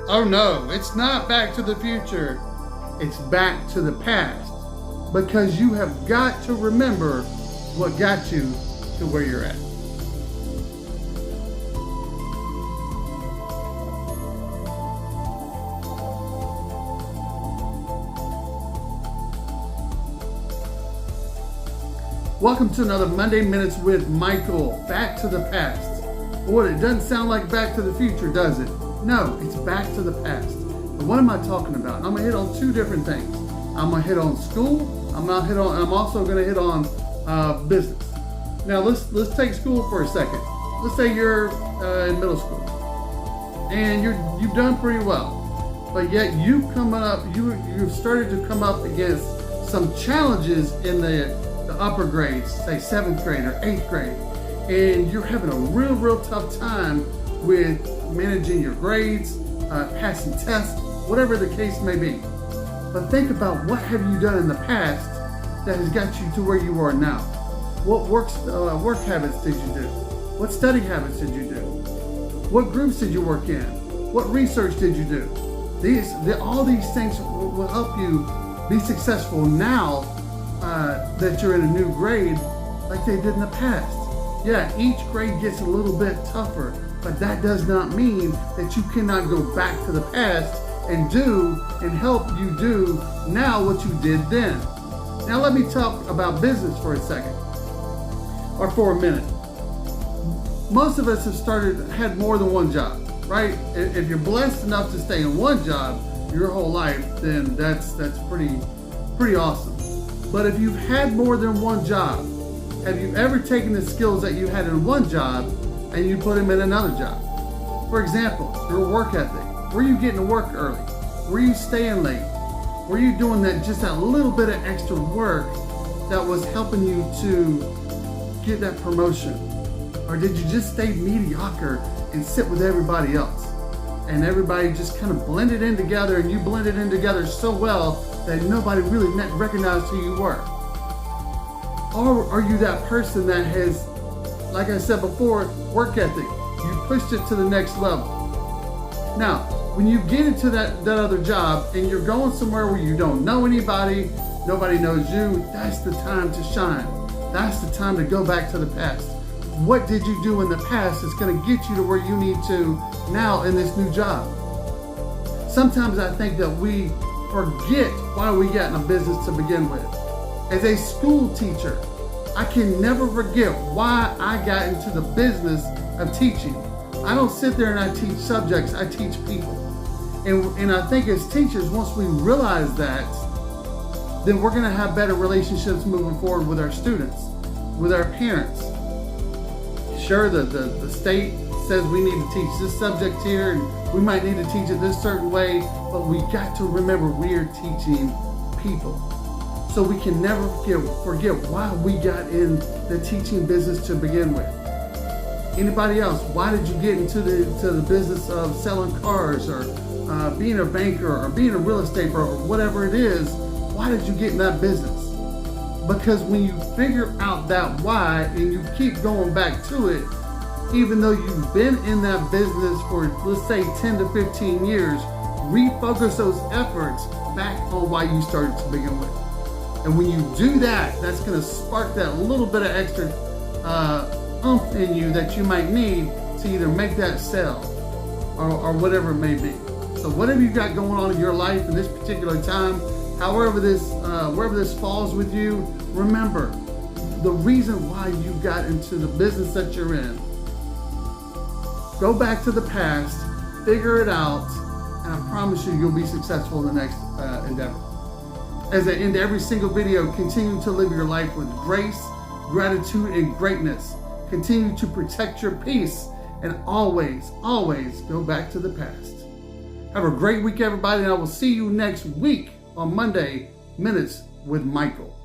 Oh no, it's not Back to the Future. It's Back to the Past. Because you have got to remember what got you to where you're at. Welcome to another Monday Minutes with Michael. Back to the past. Boy, it doesn't sound like Back to the Future, does it? No, it's Back to the past. And what am I talking about? I'm gonna hit on two different things. I'm gonna hit on school. I'm also gonna hit on business. Now let's take school for a second. Let's say you're in middle school and you've done pretty well, but yet you've started to come up against some challenges in the upper grades, say 7th grade or 8th grade, and you're having a real tough time with managing your grades, passing tests, whatever the case may be. But think about what have you done in the past that has got you to where you are now. What work habits did you do? What study habits did you do? What groups did you work in? What research did you do? All these things will help you be successful now that you're in a new grade like they did in the past. Yeah, each grade gets a little bit tougher, but that does not mean that you cannot go back to the past and help you do now what you did then. Now let me talk about business for a second, or for a minute. Most of us have had more than one job, right? If you're blessed enough to stay in one job your whole life, then that's pretty awesome. But if you've had more than one job, have you ever taken the skills that you had in one job and you put them in another job? For example, your work ethic. Were you getting to work early? Were you staying late? Were you doing that little bit of extra work that was helping you to get that promotion? Or did you just stay mediocre and sit with everybody else? And everybody just kind of blended in together, and you blended in together so well that nobody really recognized who you were? Or are you that person that has, like I said before, work ethic? You pushed it to the next level. Now, when you get into that other job and you're going somewhere where you don't know anybody, nobody knows you, that's the time to shine. That's the time to go back to the past. What did you do in the past that's going to get you to where you need to now in this new job? Sometimes I think that we forget why we got in a business to begin with. As a school teacher, I can never forget why I got into the business of teaching. I don't sit there and I teach subjects, I teach people. And I think as teachers, once we realize that, then we're gonna have better relationships moving forward with our students, with our parents. Sure, the state says we need to teach this subject here and we might need to teach it this certain way, but we got to remember we are teaching people. So we can never forget why we got in the teaching business to begin with. Anybody else? Why did you get into the business of selling cars or being a banker or being a real estate broker, whatever it is? Why did you get in that business? Because when you figure out that why and you keep going back to it, even though you've been in that business for, let's say, 10 to 15 years, refocus those efforts back on why you started to begin with. And when you do that, that's going to spark that little bit of extra oomph in you that you might need to either make that sale or whatever it may be. So whatever you got going on in your life in this particular time, wherever this falls with you, remember the reason why you got into the business that you're in. Go back to the past, figure it out, and I promise you'll be successful in the next endeavor. As I end every single video, continue to live your life with grace, gratitude, and greatness. Continue to protect your peace, and always go back to the past. Have a great week, everybody, and I will see you next week on Monday Minutes with Michael.